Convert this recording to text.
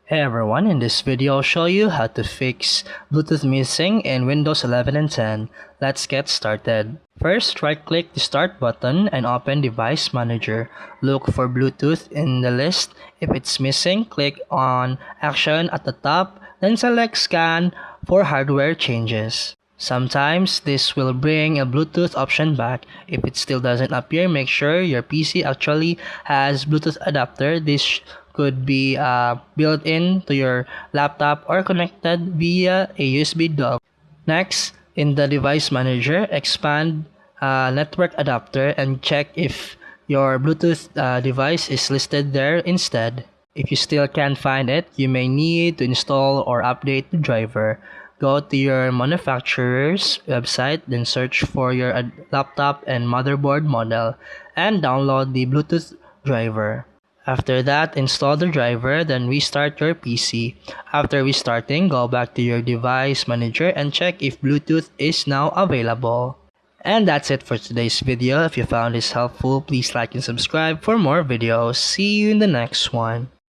Hey everyone, in this video I'll show you how to fix Bluetooth missing in Windows 11 and 10. Let's get started. First, right-click the Start button and open Device Manager. Look for Bluetooth in the list. If it's missing, click on Action at the top, then select Scan for hardware changes. Sometimes this will bring a Bluetooth option back. If it still doesn't appear, make sure your PC actually has Bluetooth adapter. This could be built into your laptop or connected via a USB dock. Next, in the device manager, expand network adapter and check if your Bluetooth device is listed there instead. If you still can't find it, you may need to install or update the driver. Go to your manufacturer's website, then search for your laptop and motherboard model and download the Bluetooth driver. After that, install the driver, then restart your PC. After restarting, go back to your device manager and check if Bluetooth is now available. And that's it for today's video. If you found this helpful, please like and subscribe for more videos. See you in the next one.